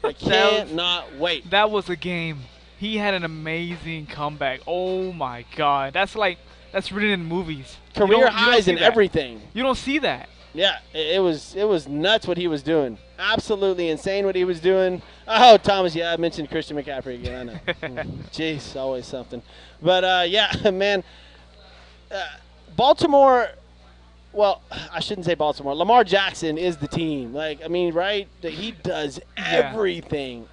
I cannot wait. That was a game. He had an amazing comeback. Oh my God, that's written in movies. Career highs and everything. You don't see that. Yeah, it was nuts what he was doing. Absolutely insane what he was doing. Oh, Thomas, yeah, I mentioned Christian McCaffrey again. I know. Jeez, always something. But, yeah, man, Baltimore, well, I shouldn't say Baltimore. Lamar Jackson is the team. Like, I mean, right? He does everything.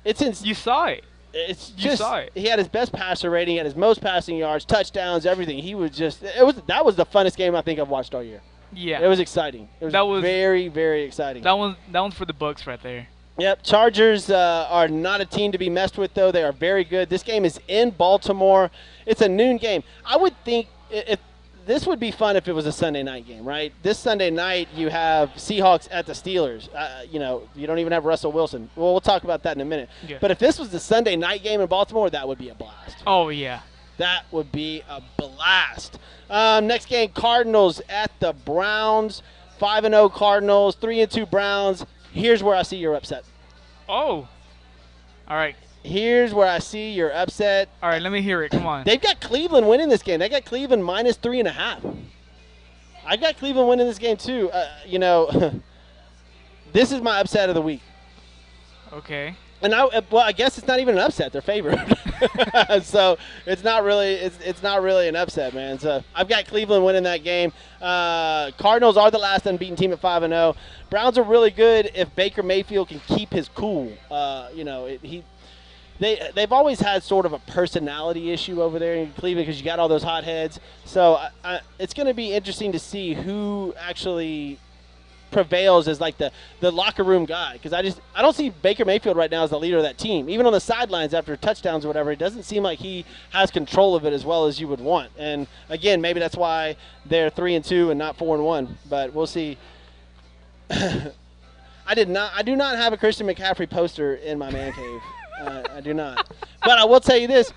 You saw it. It's You just saw it. he had his best passer rating, had his most passing yards, touchdowns, everything. He was just that was the funnest game I think I've watched all year. Yeah. It was exciting. That was very, very exciting. That one's for the books right there. Yep. Chargers are not a team to be messed with, though. They are very good. This game is in Baltimore. It's a noon game. I would think if this would be fun if it was a Sunday night game, right? This Sunday night you have Seahawks at the Steelers. You don't even have Russell Wilson. Well, we'll talk about that in a minute. Yeah. But if this was the Sunday night game in Baltimore, that would be a blast. Oh, yeah. That would be a blast. Next game, Cardinals at the Browns. 5-0 Cardinals, 3-2 Browns. Here's where I see your upset. Oh. All right. Here's where I see your upset. All right, let me hear it. Come on. They've got Cleveland winning this game. They got Cleveland minus 3.5. I got Cleveland winning this game too. This is my upset of the week. Okay. And I guess it's not even an upset. They're favored, so it's not really an upset, man. So I've got Cleveland winning that game. Cardinals are the last unbeaten team at 5-0. Browns are really good if Baker Mayfield can keep his cool. They've always had sort of a personality issue over there in Cleveland because you got all those hotheads. So it's going to be interesting to see who actually prevails as like the locker room guy, because I don't see Baker Mayfield right now as the leader of that team. Even on the sidelines after touchdowns or whatever, it doesn't seem like he has control of it as well as you would want. And again, maybe that's why they're 3-2 and not 4-1. But we'll see. I do not have a Christian McCaffrey poster in my man cave. I do not. But I will tell you this: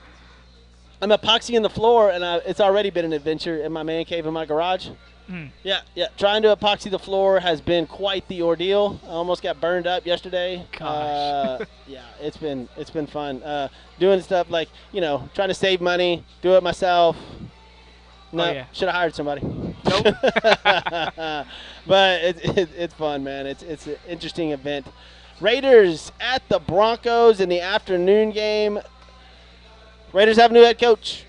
I'm epoxying the floor, and it's already been an adventure in my man cave in my garage. Yeah. Trying to epoxy the floor has been quite the ordeal. I almost got burned up yesterday. Gosh. Yeah, it's been fun. Doing stuff like, trying to save money, do it myself. No, should have hired somebody. Nope. But it's fun, man. It's an interesting event. Raiders at the Broncos in the afternoon game. Raiders have a new head coach.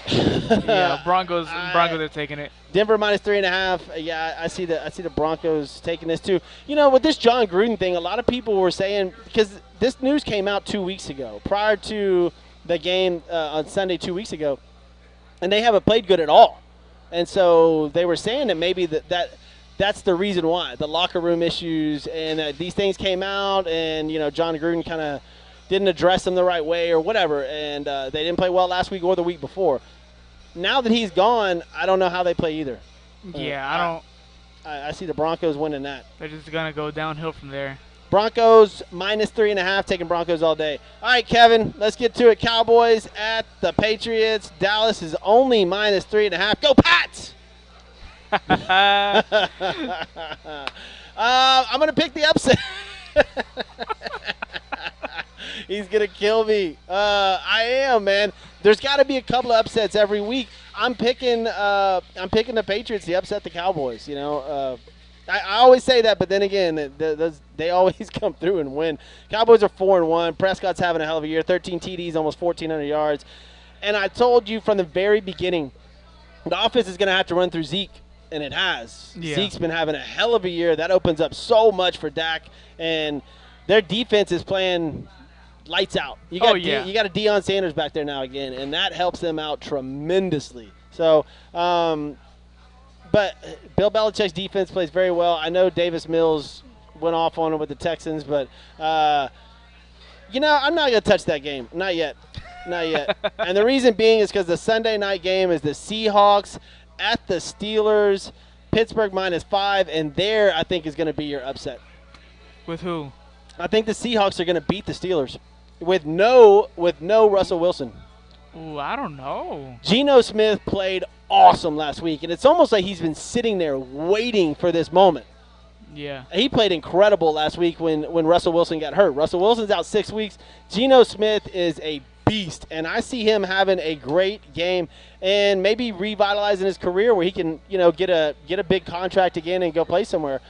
Yeah, Broncos are taking it. Denver minus 3.5. Yeah, I see the Broncos taking this too. With this John Gruden thing, a lot of people were saying, because this news came out 2 weeks ago, prior to the game on Sunday 2 weeks ago, and they haven't played good at all. And so they were saying that maybe that's the reason why, the locker room issues, and these things came out, and John Gruden kind of didn't address them the right way or whatever, and they didn't play well last week or the week before. Now that he's gone, I don't know how they play either. Yeah, I see the Broncos winning that. They're just gonna go downhill from there. Broncos minus 3.5, taking Broncos all day. All right, Kevin, let's get to it. Cowboys at the Patriots. Dallas is only minus 3.5. Go Pats! I'm gonna pick the upset. He's gonna kill me. I am, man. There's got to be a couple of upsets every week. I'm picking the Patriots to upset the Cowboys. I always say that, but then again, they always come through and win. Cowboys are 4-1. Prescott's having a hell of a year. 13 TDs, almost 1,400 yards. And I told you from the very beginning, the offense is going to have to run through Zeke, and it has. Yeah. Zeke's been having a hell of a year. That opens up so much for Dak, and their defense is playing lights out. You got a Deion Sanders back there now again, and that helps them out tremendously. So, but Bill Belichick's defense plays very well. I know Davis Mills went off on it with the Texans, but I'm not going to touch that game. Not yet. And the reason being is because the Sunday night game is the Seahawks at the Steelers, Pittsburgh minus 5, and there I think is going to be your upset. With who? I think the Seahawks are going to beat the Steelers with no Russell Wilson. Ooh, I don't know. Geno Smith played awesome last week, and it's almost like he's been sitting there waiting for this moment. Yeah. He played incredible last week when Russell Wilson got hurt. Russell Wilson's out 6 weeks. Geno Smith is a beast, and I see him having a great game and maybe revitalizing his career where he can, get a big contract again and go play somewhere.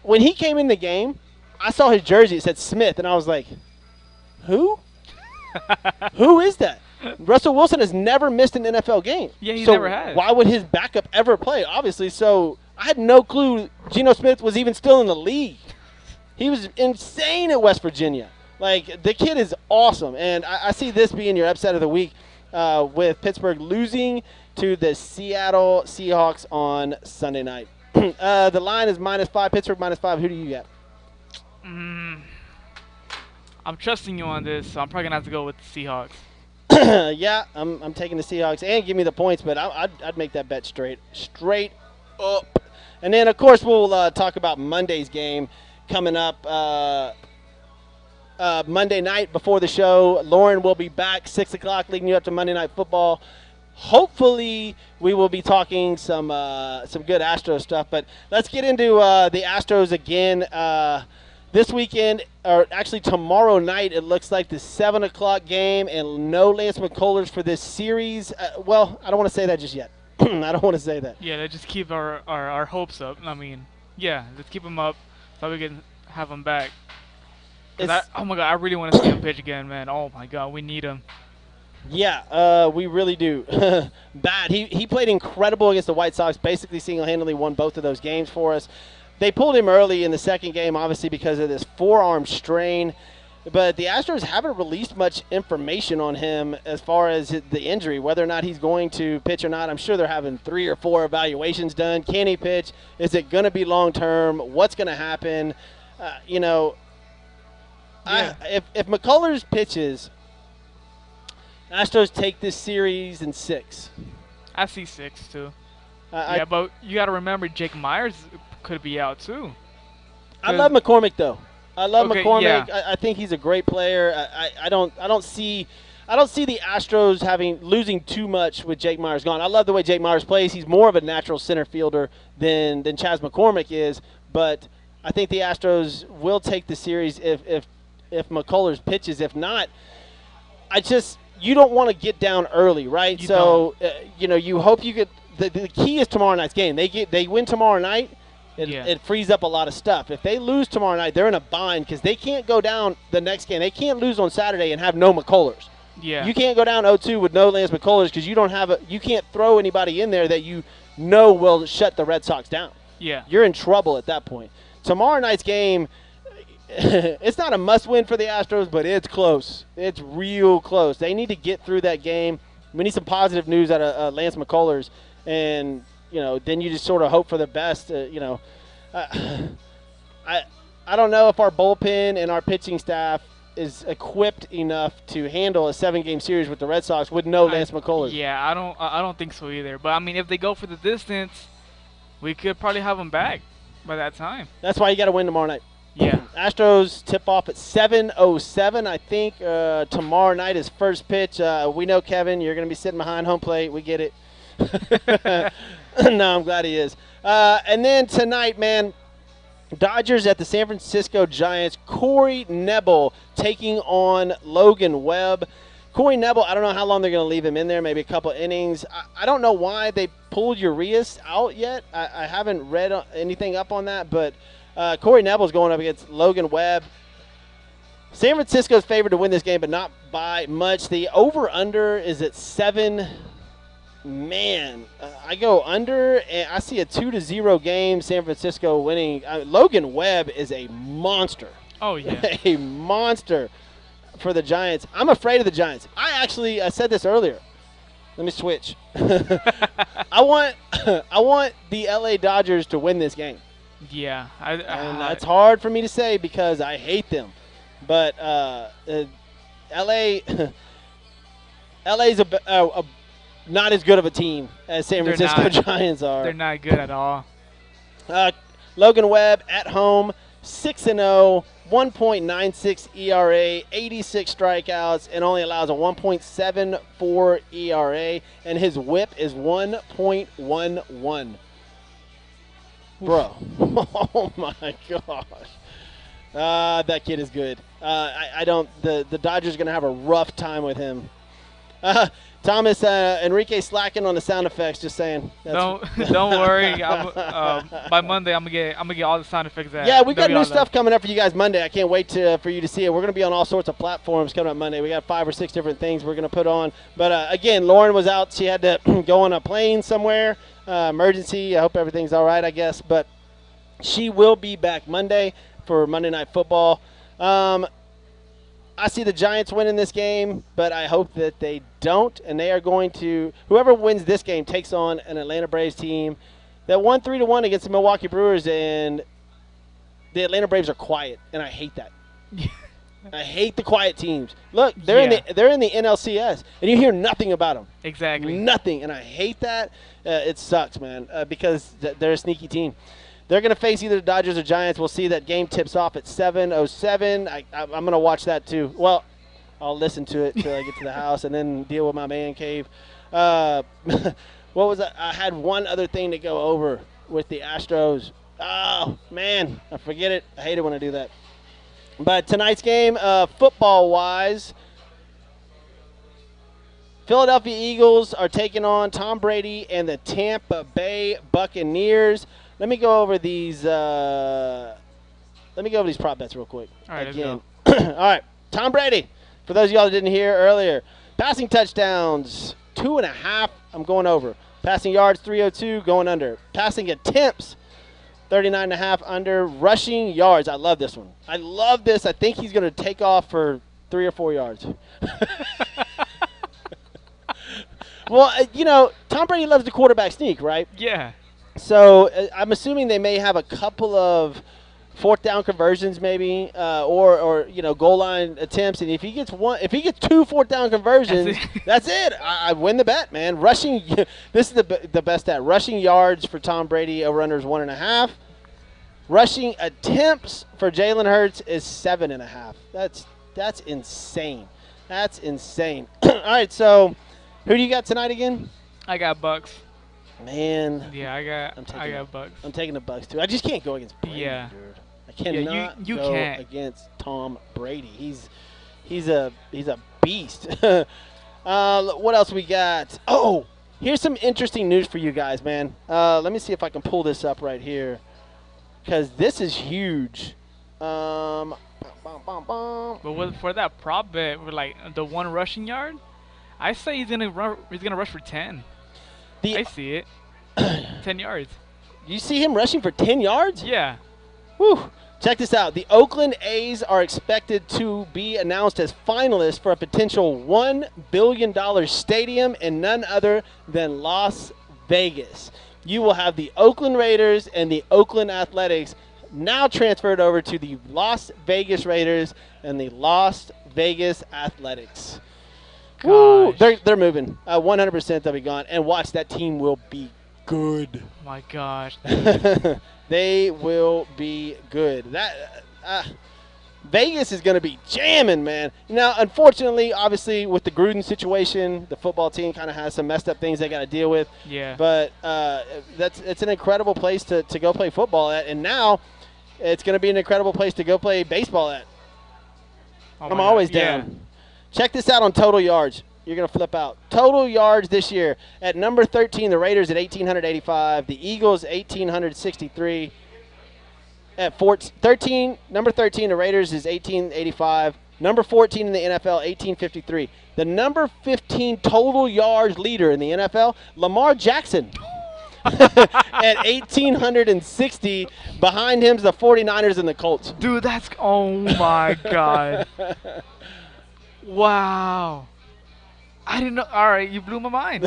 When he came in the game, I saw his jersey. It said Smith, and I was like, who? Who is that? Russell Wilson has never missed an NFL game. Yeah, he so never has. Why would his backup ever play? Obviously, so I had no clue Geno Smith was even still in the league. He was insane at West Virginia. Like, the kid is awesome, and I see this being your upset of the week with Pittsburgh losing to the Seattle Seahawks on Sunday night. The line is -5, Pittsburgh -5. Who do you got? I'm trusting you on this, so I'm probably going to have to go with the Seahawks. Yeah, I'm taking the Seahawks, and give me the points, but I'd make that bet straight up. And then, of course, we'll talk about Monday's game coming up Monday night before the show. Lauren will be back 6 o'clock, leading you up to Monday Night Football. Hopefully, we will be talking some good Astros stuff. But let's get into the Astros again. This weekend, or actually tomorrow night, it looks like the 7 o'clock game, and no Lance McCullers for this series. Well, I don't want to say that just yet. I don't want to say that. Yeah, let's just keep our hopes up. I mean, yeah, let's keep them up so we can have them back. Oh, my God, I really want to see him pitch again, man. Oh, my God, we need him. Yeah, we really do. Bad. He played incredible against the White Sox, basically single-handedly won both of those games for us. They pulled him early in the second game, obviously, because of this forearm strain. But the Astros haven't released much information on him as far as the injury, whether or not he's going to pitch or not. I'm sure they're having 3 or 4 evaluations done. Can he pitch? Is it going to be long-term? What's going to happen? Yeah. If McCullers pitches, Astros take this series in 6. I see 6, too. But you got to remember Jake Myers could be out too. I love McCormick though. McCormick. Yeah. I think he's a great player. I don't see the Astros losing too much with Jake Myers gone. I love the way Jake Myers plays. He's more of a natural center fielder than Chas McCormick is. But I think the Astros will take the series if McCullers pitches. If not, you don't want to get down early, right? You hope you get. The key is tomorrow night's game. They win tomorrow night. It frees up a lot of stuff. If they lose tomorrow night, they're in a bind because they can't go down the next game. They can't lose on Saturday and have no McCullers. Yeah. You can't go down 0-2 with no Lance McCullers because you can't throw anybody in there that you know will shut the Red Sox down. Yeah. You're in trouble at that point. Tomorrow night's game, it's not a must-win for the Astros, but it's close. It's real close. They need to get through that game. We need some positive news out of Lance McCullers, and then you just sort of hope for the best. I don't know if our bullpen and our pitching staff is equipped enough to handle a 7-game series with the Red Sox with no Lance McCullers. Yeah, I don't think so either. But I mean, if they go for the distance, we could probably have them back by that time. That's why you got to win tomorrow night. Yeah. Astros tip off at 7:07. I think tomorrow night is first pitch. We know, Kevin, you're going to be sitting behind home plate. We get it. No, I'm glad he is. And then tonight, man, Dodgers at the San Francisco Giants. Corey Neville taking on Logan Webb. Corey Neville, I don't know how long they're going to leave him in there, maybe a couple innings. I don't know why they pulled Urias out yet. I haven't read anything up on that, but Corey Neville's going up against Logan Webb. San Francisco's favored to win this game, but not by much. The over-under is at 7. Man, I go under, and I see a 2-0 game, San Francisco winning. Logan Webb is a monster. Oh, yeah. A monster for the Giants. I'm afraid of the Giants. I said this earlier. Let me switch. I want the LA Dodgers to win this game. Yeah. And that's hard for me to say because I hate them. But LA's not as good of a team as San Francisco Giants are. They're not good at all. Logan Webb at home, 6-0, 1.96 ERA, 86 strikeouts, and only allows a 1.74 ERA, and his WHIP is 1.11. Bro. Oh, my gosh. That kid is good. I don't. The Dodgers are going to have a rough time with him. Thomas, Enrique slacking on the sound effects. Just saying. Don't worry. By Monday, I'm gonna get all the sound effects. Yeah, we got new stuff coming up for you guys Monday. I can't wait for you to see it. We're gonna be on all sorts of platforms coming up Monday. We got 5 or 6 different things we're gonna put on. But again, Lauren was out. She had to go on a plane somewhere. Emergency. I hope everything's all right. I guess, but she will be back Monday for Monday Night Football. I see the Giants winning this game, but I hope that they don't, and they are going to – whoever wins this game takes on an Atlanta Braves team that won 3-1 against the Milwaukee Brewers, and the Atlanta Braves are quiet, and I hate that. I hate the quiet teams. Look, they're in the NLCS, and you hear nothing about them. Exactly. Nothing, and I hate that. It sucks, man, because they're a sneaky team. They're going to face either the Dodgers or Giants. We'll see. That game tips off at 7:07. I'm going to watch that too. Well, I'll listen to it until I get to the house and then deal with my man cave. What was that? I had one other thing to go over with the Astros. Oh, man. I forget it. I hate it when I do that. But tonight's game, football-wise, Philadelphia Eagles are taking on Tom Brady and the Tampa Bay Buccaneers. Let me go over these. Prop bets real quick. All right, again. All right, Tom Brady. For those of y'all that didn't hear earlier, passing touchdowns 2.5. I'm going over. Passing yards 302. Going under. Passing attempts 39.5 under. Rushing yards. I love this one. I love this. I think he's going to take off for 3 or 4 yards. Well, Tom Brady loves the quarterback sneak, right? Yeah. So I'm assuming they may have a couple of fourth down conversions, maybe, or goal line attempts. And if he gets 2 fourth down conversions, that's it. I win the bet, man. Rushing, this is the best stat. Rushing yards for Tom Brady over under is 1.5. Rushing attempts for Jalen Hurts is 7.5. That's insane. That's insane. All right, so who do you got tonight again? I got Bucks. Man. Yeah, I got Bucks. I'm taking the Bucks too. I just can't go against Brady, dude. I cannot go against Tom Brady. He's a beast. What else we got? Oh, here's some interesting news for you guys, man. Let me see if I can pull this up right here, because this is huge. But for that prop bet, with like the 1 rushing yard, I say he's gonna rush for 10. I see it. 10 yards. You see him rushing for 10 yards? Yeah. Whew. Check this out. The Oakland A's are expected to be announced as finalists for a potential $1 billion stadium in none other than Las Vegas. You will have the Oakland Raiders and the Oakland Athletics now transferred over to the Las Vegas Raiders and the Las Vegas Athletics. Woo, they're moving. 100% they'll be gone. And watch, that team will be good. My gosh. They will be good. Vegas is going to be jamming, man. Now, unfortunately, obviously, with the Gruden situation, the football team kind of has some messed up things they got to deal with. Yeah. But it's an incredible place to go play football at. And now it's going to be an incredible place to go play baseball at. I'm always down. Yeah. Check this out on total yards. You're going to flip out. Total yards this year. At number 13, the Raiders at 1,885. The Eagles, 1,863. At number 13, the Raiders is 1,885. Number 14 in the NFL, 1,853. The number 15 total yards leader in the NFL, Lamar Jackson. At 1,860. Behind him is the 49ers and the Colts. Dude, oh my God. Wow. I didn't know. All right, you blew my mind.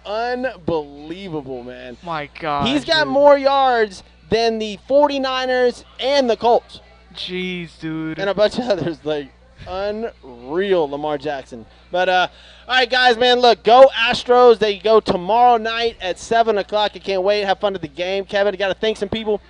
Unbelievable, man. My God. He's got more yards than the 49ers and the Colts. Jeez, dude. And a bunch of others. Like, unreal Lamar Jackson. But, all right, guys, man, look, go Astros. They go tomorrow night at 7 o'clock. I can't wait. Have fun at the game. Kevin, I got to thank some people.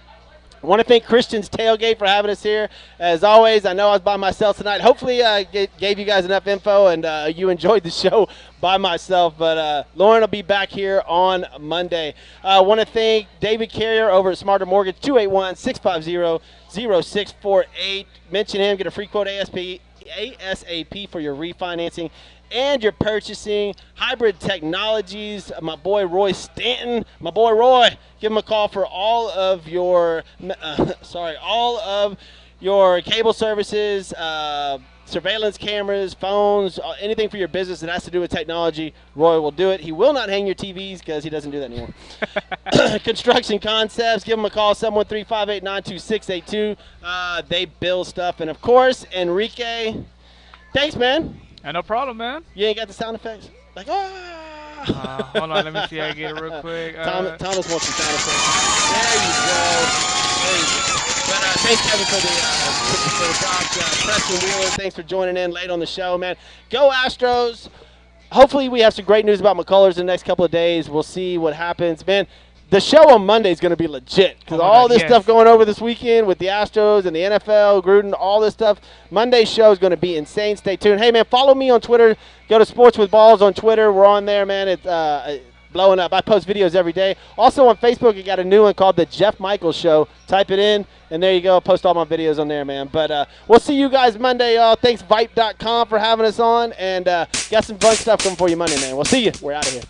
I want to thank Christian's Tailgate for having us here. As always, I know I was by myself tonight. Hopefully I gave you guys enough info and you enjoyed the show by myself. But Lauren will be back here on Monday. I want to thank David Carrier over at Smarter Mortgage, 281-650-0648. Mention him, get a free quote ASAP for your refinancing and your purchasing. Hybrid Technologies, my boy Roy Stanton. My boy Roy, give him a call for all of your cable services, surveillance cameras, phones, anything for your business that has to do with technology. Roy will do it. He will not hang your TVs because he doesn't do that anymore. Construction Concepts, give him a call, 713-589-2682. They build stuff. And, of course, Enrique, thanks, man. No problem, man. You ain't got the sound effects? Like, hold on, let me see. I get it real quick. Thomas wants some sound effects. There you go. But thanks, Kevin, for the props. Preston Wheeler, thanks for joining in late on the show, man. Go Astros. Hopefully we have some great news about McCullers in the next couple of days. We'll see what happens. Man, the show on Monday is going to be legit because all this stuff going over this weekend with the Astros and the NFL, Gruden, all this stuff. Monday's show is going to be insane. Stay tuned. Hey, man, follow me on Twitter. Go to Sports with Balls on Twitter. We're on there, man. It's blowing up. I post videos every day. Also on Facebook, I got a new one called The Jeff Michaels Show. Type it in, and there you go. I post all my videos on there, man. But we'll see you guys Monday, y'all. Thanks, VYPE.com, for having us on. And got some fun stuff coming for you Monday, man. We'll see you. We're out of here.